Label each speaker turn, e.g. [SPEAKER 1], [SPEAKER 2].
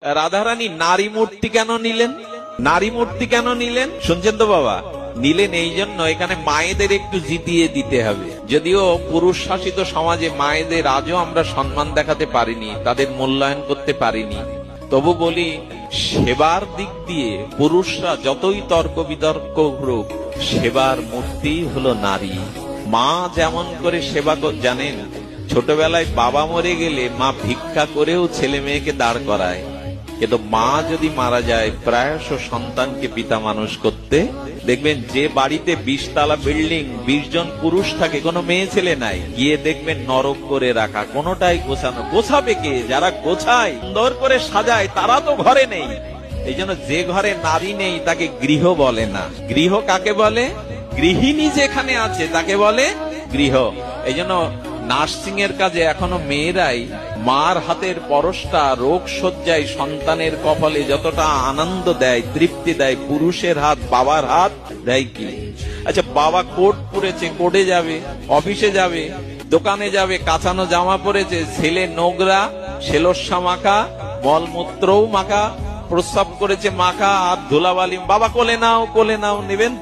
[SPEAKER 1] রাধারানী নারী মূর্তি কেন নিলেন? নারী মূর্তি কেন নিলেন শুনছেন তো বাবা? নিলেন এই জন্য, এখানে মায়েদের একটু জিতিয়ে দিতে হবে। যদিও পুরুষ শাসিত সমাজে মায়েদের আজও আমরা সম্মান দেখাতে পারিনি, তাদের মূল্যায়ন করতে পারিনি। তবু বলি, সেবার দিক দিয়ে পুরুষরা যতই তর্ক বিতর্ক করুক, সেবার মূর্তি হলো নারী। মা যেমন করে সেবা জানেন, ছোটবেলায় বাবা মরে গেলে মা ভিক্ষা করেও ছেলে মেয়েকে দাঁড় করায়, কিন্তু মা যদি মারা যায় প্রায়শ সন্তানকে পিতা মানুষ করতে। দেখবেন যে বাড়িতে 20 তলা বিল্ডিং, 20 জন পুরুষ থাকে, কোনো মেয়ে ছেলে নাই, গিয়ে দেখবেন নরক করে রাখা, কোনোটাই গোছানো। গোছাবে কে? যারা গোছায়, সুন্দর করে সাজায়, তারা তো ঘরে নেই। এই জন্য যে ঘরে নারী নেই তাকে গৃহ বলে না। গৃহ কাকে বলে? গৃহিণী যেখানে আছে তাকে বলে গৃহ। এই জন্য নার্সিং এর কাজে এখনো মেয়েরাই মার হাতের পরশটা রোগ শয্যায় সন্তানের কপালে যতটা আনন্দ দেয়, তৃপ্তি দেয়, পুরুষের হাত, বাবার হাত দেয় কি? আচ্ছা, বাবা কোট পরেছে, কোর্টে যাবে, অফিসে যাবে, দোকানে যাবে, কাঁচানো জামা পরেছে, ছেলে নোংরা, সেলস্যা মাখা, মলমূত্রও মাখা, প্রস্রাব করেছে মাখা, আর ধুলাবালি, বাবা কোলে নাও, কোলে নাও, নেবেন?